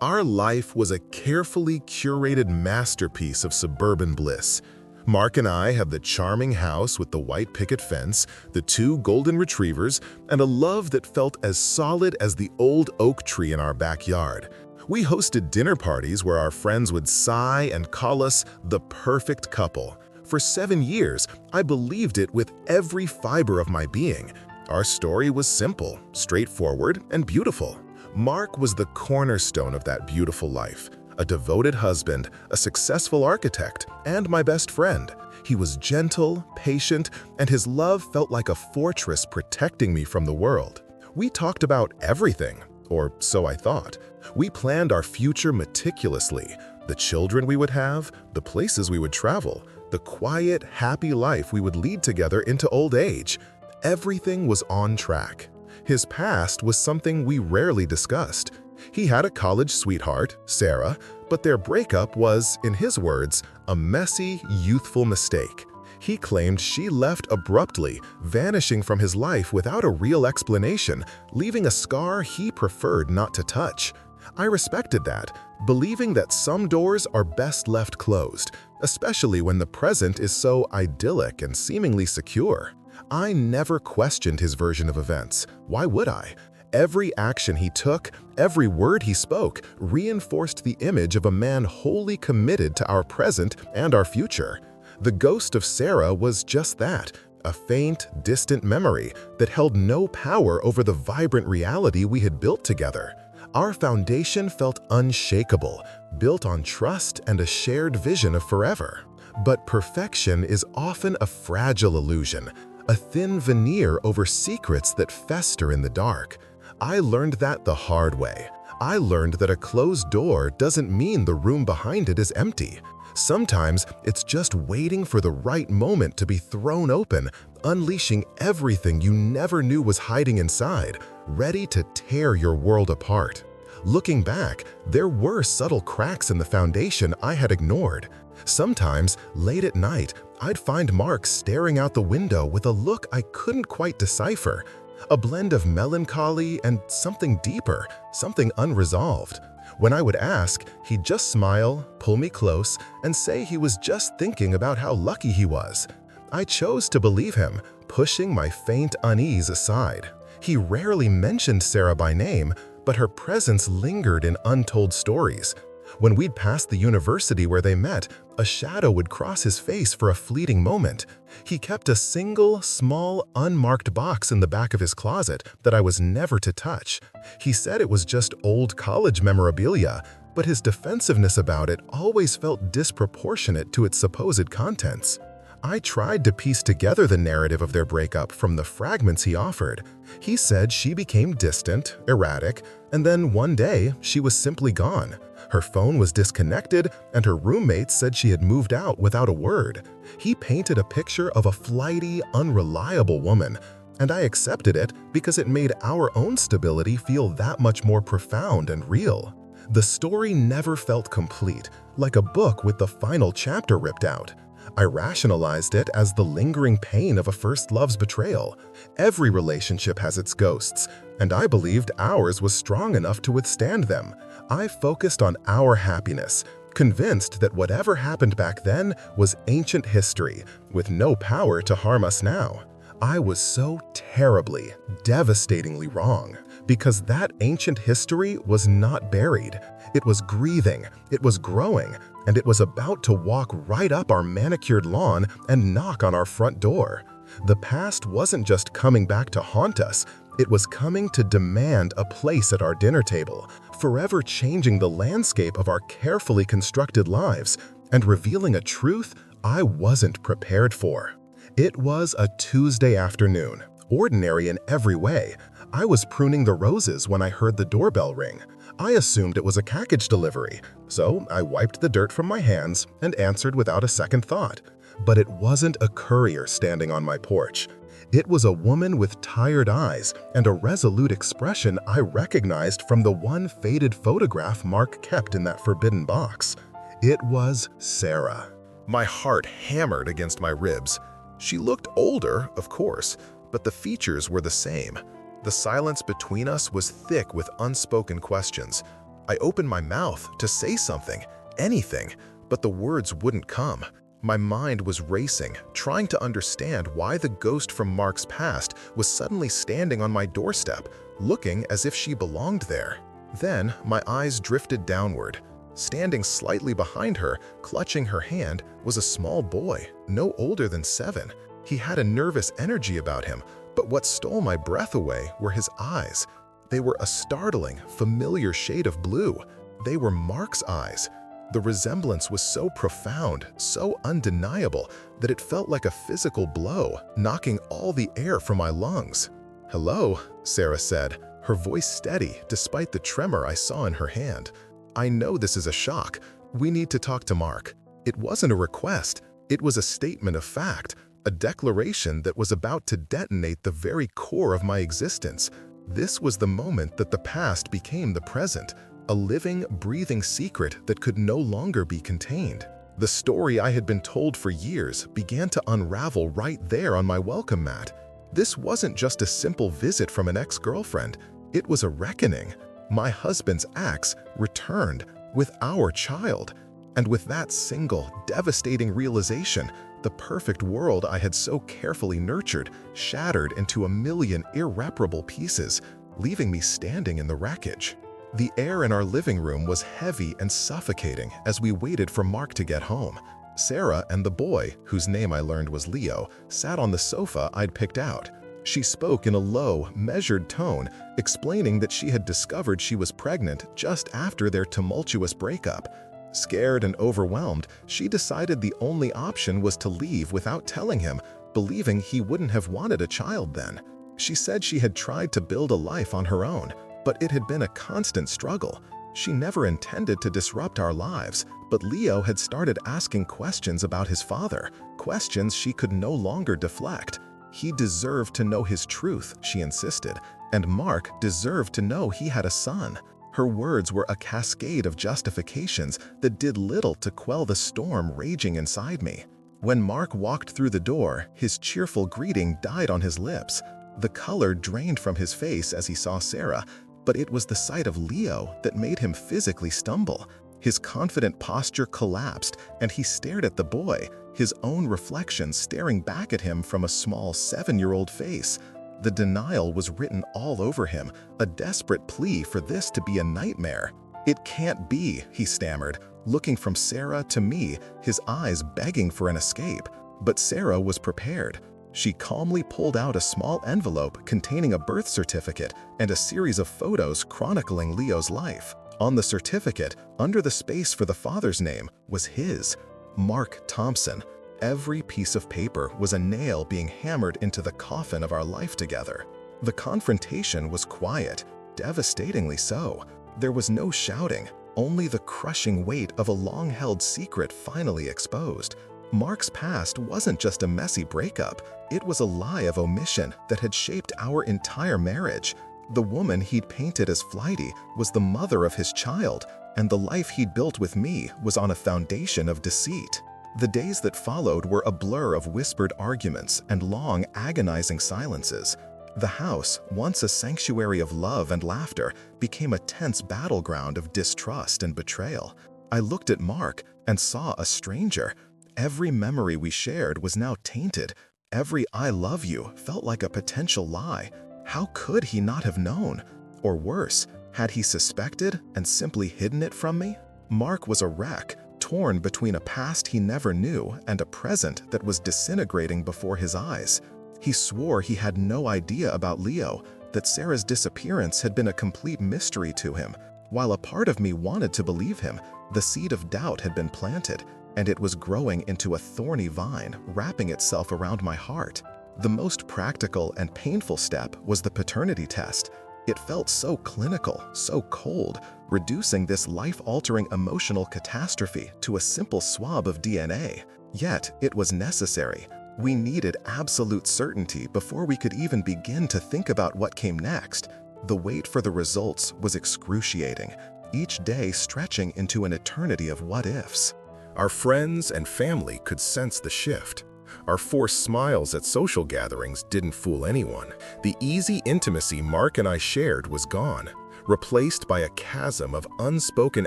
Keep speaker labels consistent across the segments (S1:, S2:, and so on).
S1: Our life was a carefully curated masterpiece of suburban bliss. Mark and I had the charming house with the white picket fence, the 2 golden retrievers, and a love that felt as solid as the old oak tree in our backyard. We hosted dinner parties where our friends would sigh and call us the perfect couple. For 7 years, I believed it with every fiber of my being. Our story was simple, straightforward, and beautiful. Mark was the cornerstone of that beautiful life. A devoted husband, a successful architect, and my best friend. He was gentle, patient, and his love felt like a fortress protecting me from the world. We talked about everything, or so I thought. We planned our future meticulously, the children we would have, the places we would travel, the quiet, happy life we would lead together into old age. Everything was on track. His past was something we rarely discussed. He had a college sweetheart, Sarah, but their breakup was, in his words, a messy, youthful mistake. He claimed she left abruptly, vanishing from his life without a real explanation, leaving a scar he preferred not to touch. I respected that, believing that some doors are best left closed, especially when the present is so idyllic and seemingly secure. I never questioned his version of events. Why would I? Every action he took, every word he spoke, reinforced the image of a man wholly committed to our present and our future. The ghost of Sarah was just that, a faint, distant memory that held no power over the vibrant reality we had built together. Our foundation felt unshakable, built on trust and a shared vision of forever. But perfection is often a fragile illusion, a thin veneer over secrets that fester in the dark. I learned that the hard way. I learned that a closed door doesn't mean the room behind it is empty. Sometimes it's just waiting for the right moment to be thrown open, unleashing everything you never knew was hiding inside, ready to tear your world apart. Looking back, there were subtle cracks in the foundation I had ignored. Sometimes, late at night, I'd find Mark staring out the window with a look I couldn't quite decipher. A blend of melancholy and something deeper, something unresolved. When I would ask, he'd just smile, pull me close, and say he was just thinking about how lucky he was. I chose to believe him, pushing my faint unease aside. He rarely mentioned Sarah by name, but her presence lingered in untold stories. When we'd passed the university where they met, a shadow would cross his face for a fleeting moment. He kept a single, small, unmarked box in the back of his closet that I was never to touch. He said it was just old college memorabilia, but his defensiveness about it always felt disproportionate to its supposed contents. I tried to piece together the narrative of their breakup from the fragments he offered. He said she became distant, erratic, and then one day she was simply gone. Her phone was disconnected, and her roommates said she had moved out without a word. He painted a picture of a flighty, unreliable woman, and I accepted it because it made our own stability feel that much more profound and real. The story never felt complete, like a book with the final chapter ripped out. I rationalized it as the lingering pain of a first love's betrayal. Every relationship has its ghosts, and I believed ours was strong enough to withstand them. I focused on our happiness, convinced that whatever happened back then was ancient history, with no power to harm us now. I was so terribly, devastatingly wrong, because that ancient history was not buried. It was breathing, it was growing, and it was about to walk right up our manicured lawn and knock on our front door. The past wasn't just coming back to haunt us, it was coming to demand a place at our dinner table, forever changing the landscape of our carefully constructed lives and revealing a truth I wasn't prepared for. It was a Tuesday afternoon, ordinary in every way. I was pruning the roses when I heard the doorbell ring. I assumed it was a package delivery, so I wiped the dirt from my hands and answered without a second thought. But it wasn't a courier standing on my porch. It was a woman with tired eyes and a resolute expression I recognized from the one faded photograph Mark kept in that forbidden box. It was Sarah. My heart hammered against my ribs. She looked older, of course, but the features were the same. The silence between us was thick with unspoken questions. I opened my mouth to say something, anything, but the words wouldn't come. My mind was racing, trying to understand why the ghost from Mark's past was suddenly standing on my doorstep, looking as if she belonged there. Then my eyes drifted downward. Standing slightly behind her, clutching her hand, was a small boy, no older than 7. He had a nervous energy about him, but what stole my breath away were his eyes. They were a startling, familiar shade of blue. They were Mark's eyes. The resemblance was so profound, so undeniable, that it felt like a physical blow, knocking all the air from my lungs. "Hello," Sarah said, her voice steady despite the tremor I saw in her hand. "I know this is a shock. We need to talk to Mark." It wasn't a request. It was a statement of fact, a declaration that was about to detonate the very core of my existence. This was the moment that the past became the present, a living, breathing secret that could no longer be contained. The story I had been told for years began to unravel right there on my welcome mat. This wasn't just a simple visit from an ex-girlfriend. It was a reckoning. My husband's axe returned with our child. And with that single, devastating realization, the perfect world I had so carefully nurtured shattered into a million irreparable pieces, leaving me standing in the wreckage. The air in our living room was heavy and suffocating as we waited for Mark to get home. Sarah and the boy, whose name I learned was Leo, sat on the sofa I'd picked out. She spoke in a low, measured tone, explaining that she had discovered she was pregnant just after their tumultuous breakup. Scared and overwhelmed, she decided the only option was to leave without telling him, believing he wouldn't have wanted a child then. She said she had tried to build a life on her own, but it had been a constant struggle. She never intended to disrupt our lives, but Leo had started asking questions about his father, questions she could no longer deflect. He deserved to know his truth, she insisted, and Mark deserved to know he had a son. Her words were a cascade of justifications that did little to quell the storm raging inside me. When Mark walked through the door, his cheerful greeting died on his lips. The color drained from his face as he saw Sarah, but it was the sight of Leo that made him physically stumble. His confident posture collapsed, and he stared at the boy, his own reflection staring back at him from a small 7-year-old face. The denial was written all over him, a desperate plea for this to be a nightmare. "It can't be," he stammered, looking from Sarah to me, his eyes begging for an escape. But Sarah was prepared. She calmly pulled out a small envelope containing a birth certificate and a series of photos chronicling Leo's life. On the certificate, under the space for the father's name, was his, Mark Thompson. Every piece of paper was a nail being hammered into the coffin of our life together. The confrontation was quiet, devastatingly so. There was no shouting, only the crushing weight of a long-held secret finally exposed. Mark's past wasn't just a messy breakup, it was a lie of omission that had shaped our entire marriage. The woman he'd painted as flighty was the mother of his child, and the life he'd built with me was on a foundation of deceit. The days that followed were a blur of whispered arguments and long, agonizing silences. The house, once a sanctuary of love and laughter, became a tense battleground of distrust and betrayal. I looked at Mark and saw a stranger. Every memory we shared was now tainted. Every "I love you" felt like a potential lie. How could he not have known? Or worse, had he suspected and simply hidden it from me? Mark was a wreck, torn between a past he never knew and a present that was disintegrating before his eyes. He swore he had no idea about Leo, that Sarah's disappearance had been a complete mystery to him. While a part of me wanted to believe him, the seed of doubt had been planted, and it was growing into a thorny vine, wrapping itself around my heart. The most practical and painful step was the paternity test. It felt so clinical, so cold, reducing this life-altering emotional catastrophe to a simple swab of DNA. Yet, it was necessary. We needed absolute certainty before we could even begin to think about what came next. The wait for the results was excruciating, each day stretching into an eternity of what-ifs. Our friends and family could sense the shift. Our forced smiles at social gatherings didn't fool anyone. The easy intimacy Mark and I shared was gone. replaced by a chasm of unspoken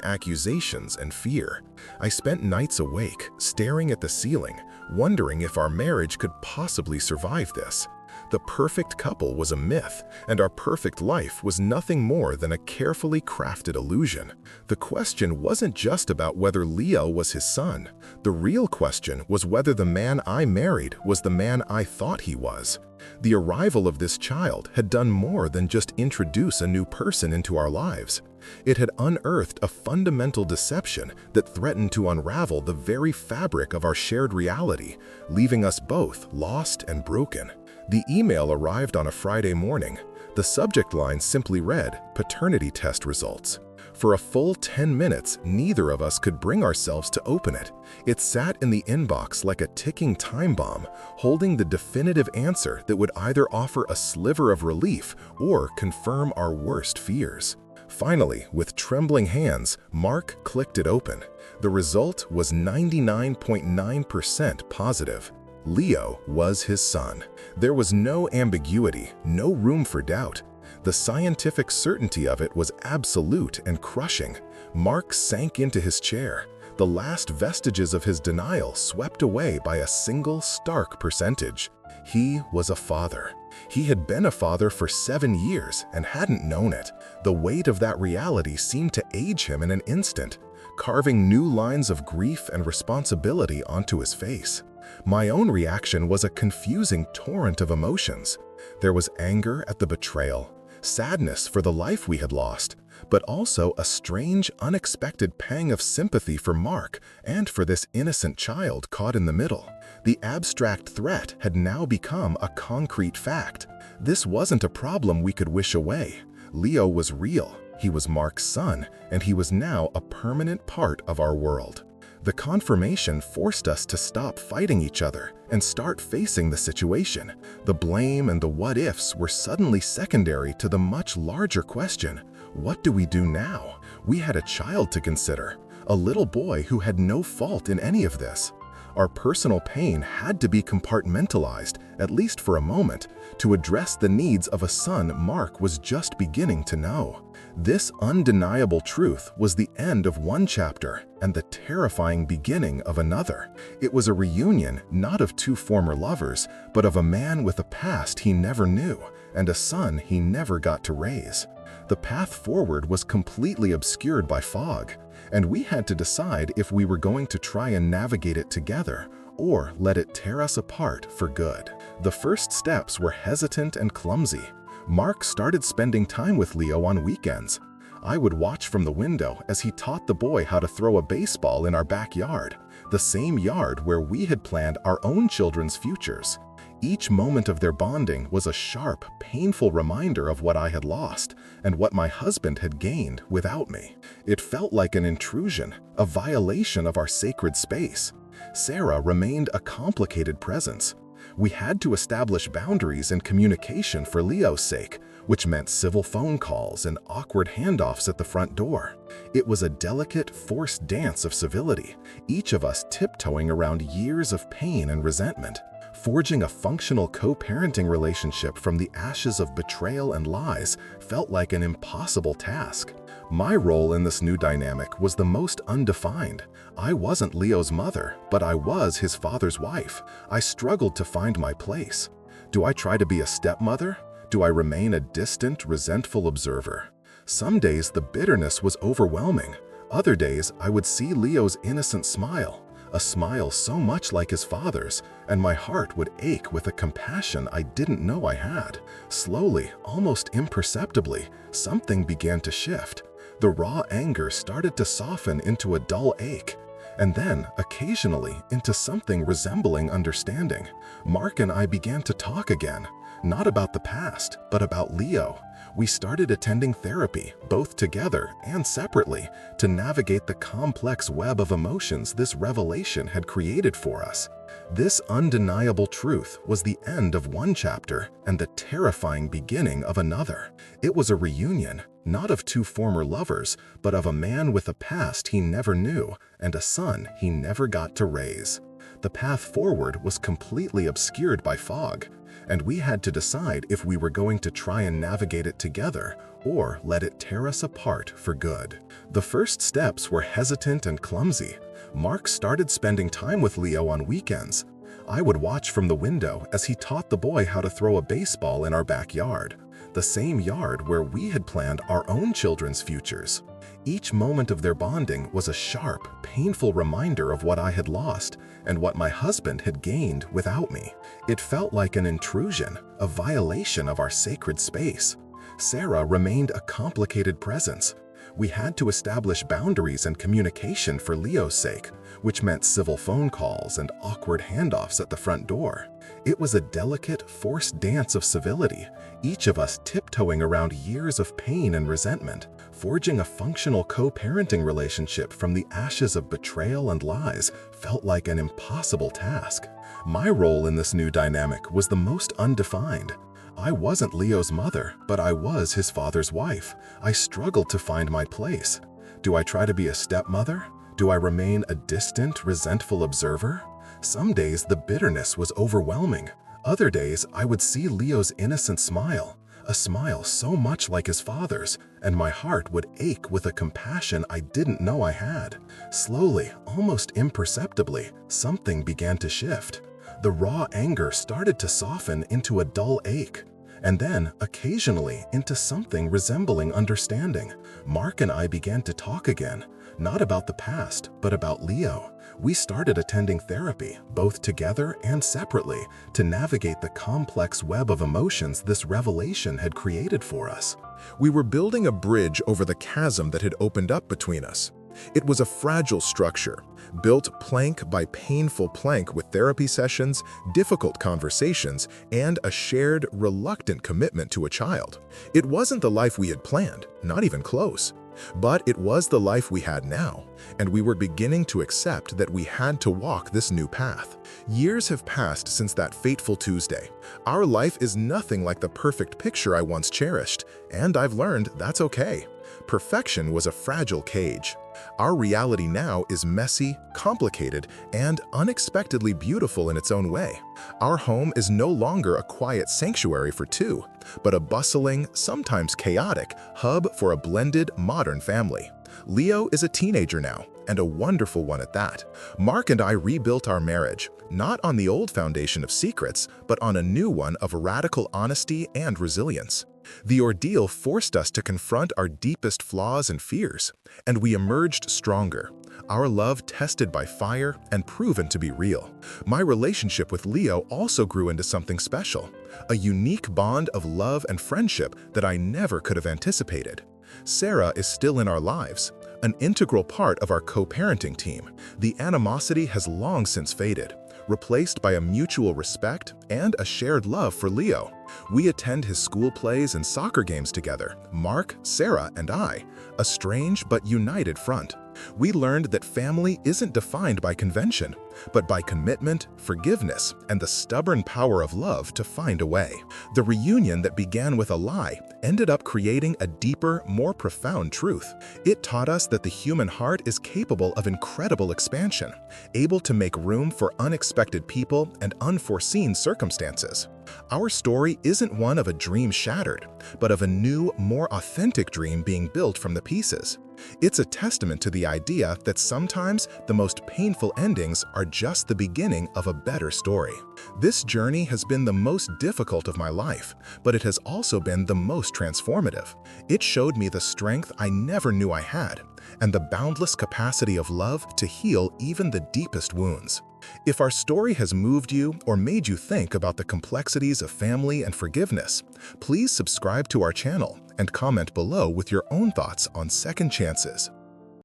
S1: accusations and fear. I spent nights awake, staring at the ceiling, wondering if our marriage could possibly survive this. The perfect couple was a myth, and our perfect life was nothing more than a carefully crafted illusion. The question wasn't just about whether Leo was his son. The real question was whether the man I married was the man I thought he was. The arrival of this child had done more than just introduce a new person into our lives. It had unearthed a fundamental deception that threatened to unravel the very fabric of our shared reality, leaving us both lost and broken. The email arrived on a Friday morning. The subject line simply read, "Paternity test results." For a full 10 minutes, neither of us could bring ourselves to open it. It sat in the inbox like a ticking time bomb, holding the definitive answer that would either offer a sliver of relief or confirm our worst fears. Finally, with trembling hands, Mark clicked it open. The result was 99.9% positive. Leo was his son. There was no ambiguity, no room for doubt. The scientific certainty of it was absolute and crushing. Mark sank into his chair, the last vestiges of his denial swept away by a single stark percentage. He was a father. He had been a father for 7 years and hadn't known it. The weight of that reality seemed to age him in an instant, carving new lines of grief and responsibility onto his face. My own reaction was a confusing torrent of emotions. There was anger at the betrayal, sadness for the life we had lost, but also a strange, unexpected pang of sympathy for Mark and for this innocent child caught in the middle. The abstract threat had now become a concrete fact. This wasn't a problem we could wish away. Leo was real, he was Mark's son, and he was now a permanent part of our world. The confirmation forced us to stop fighting each other and start facing the situation. The blame and the what-ifs were suddenly secondary to the much larger question: what do we do now? We had a child to consider, a little boy who had no fault in any of this. Our personal pain had to be compartmentalized, at least for a moment, to address the needs of a son Mark was just beginning to know. This undeniable truth was the end of one chapter and the terrifying beginning of another. It was a reunion not of two former lovers, but of a man with a past he never knew and a son he never got to raise. The path forward was completely obscured by fog, and we had to decide if we were going to try and navigate it together or let it tear us apart for good. The first steps were hesitant and clumsy. Mark started spending time with Leo on weekends. I would watch from the window as he taught the boy how to throw a baseball in our backyard, the same yard where we had planned our own children's futures. Each moment of their bonding was a sharp, painful reminder of what I had lost and what my husband had gained without me. It felt like an intrusion, a violation of our sacred space. Sarah remained a complicated presence. We had to establish boundaries and communication for Leo's sake, which meant civil phone calls and awkward handoffs at the front door. It was a delicate, forced dance of civility, each of us tiptoeing around years of pain and resentment. Forging a functional co-parenting relationship from the ashes of betrayal and lies felt like an impossible task. My role in this new dynamic was the most undefined. I wasn't Leo's mother, but I was his father's wife. I struggled to find my place. Do I try to be a stepmother? Do I remain a distant, resentful observer? Some days the bitterness was overwhelming. Other days I would see Leo's innocent smile, a smile so much like his father's, and my heart would ache with a compassion I didn't know I had. Slowly, almost imperceptibly, something began to shift. The raw anger started to soften into a dull ache, and then, occasionally, into something resembling understanding. Mark and I began to talk again, not about the past, but about Leo. We started attending therapy, both together and separately, to navigate the complex web of emotions this revelation had created for us. This undeniable truth was the end of one chapter and the terrifying beginning of another. It was a reunion, not of two former lovers, but of a man with a past he never knew and a son he never got to raise.
S2: the path forward was completely obscured by fog, and we had to decide if we were going to try and navigate it together or let it tear us apart for good. The first steps were hesitant and clumsy. Mark started spending time with Leo on weekends. I would watch from the window as he taught the boy how to throw a baseball in our backyard, the same yard where we had planned our own children's futures. Each moment of their bonding was a sharp, painful reminder of what I had lost and what my husband had gained without me. It felt like an intrusion, a violation of our sacred space. Sarah remained a complicated presence. We had to establish boundaries and communication for Leo's sake, which meant civil phone calls and awkward handoffs at the front door. It was a delicate, forced dance of civility, each of us tiptoeing around years of pain and resentment, forging a functional co-parenting relationship from the ashes of betrayal and lies felt like an impossible task. My role in this new dynamic was the most undefined. I wasn't Leo's mother, but I was his father's wife. I struggled to find my place. Do I try to be a stepmother? Do I remain a distant, resentful observer? Some days the bitterness was overwhelming. Other days I would see Leo's innocent smile, a smile so much like his father's, and my heart would ache with a compassion I didn't know I had. Slowly, almost imperceptibly, something began to shift. The raw anger started to soften into a dull ache, and then, occasionally, into something resembling understanding. Mark and I began to talk again, not about the past, but about Leo. We started attending therapy, both together and separately, to navigate the complex web of emotions this revelation had created for us.
S1: We were building a bridge over the chasm that had opened up between us. It was a fragile structure, built plank by painful plank with therapy sessions, difficult conversations, and a shared, reluctant commitment to a child. It wasn't the life we had planned, not even close. But it was the life we had now, and we were beginning to accept that we had to walk this new path. Years have passed since that fateful Tuesday. Our life is nothing like the perfect picture I once cherished, and I've learned that's okay. Perfection was a fragile cage. Our reality now is messy, complicated, and unexpectedly beautiful in its own way. Our home is no longer a quiet sanctuary for two, but a bustling, sometimes chaotic, hub for a blended, modern family. Leo is a teenager now, and a wonderful one at that. Mark and I rebuilt our marriage, not on the old foundation of secrets, but on a new one of radical honesty and resilience. The ordeal forced us to confront our deepest flaws and fears, and we emerged stronger, our love tested by fire and proven to be real. My relationship with Leo also grew into something special, a unique bond of love and friendship that I never could have anticipated. Sarah is still in our lives, an integral part of our co-parenting team. The animosity has long since faded, replaced by a mutual respect and a shared love for Leo. We attend his school plays and soccer games together, Mark, Sarah, and I, a strange but united front. We learned that family isn't defined by convention, but by commitment, forgiveness, and the stubborn power of love to find a way. The reunion that began with a lie ended up creating a deeper, more profound truth. It taught us that the human heart is capable of incredible expansion, able to make room for unexpected people and unforeseen circumstances. Our story isn't one of a dream shattered, but of a new, more authentic dream being built from the pieces. It's a testament to the idea that sometimes the most painful endings are just the beginning of a better story. This journey has been the most difficult of my life, but it has also been the most transformative. It showed me the strength I never knew I had, and the boundless capacity of love to heal even the deepest wounds. If our story has moved you or made you think about the complexities of family and forgiveness, please subscribe to our channel and comment below with your own thoughts on second chances.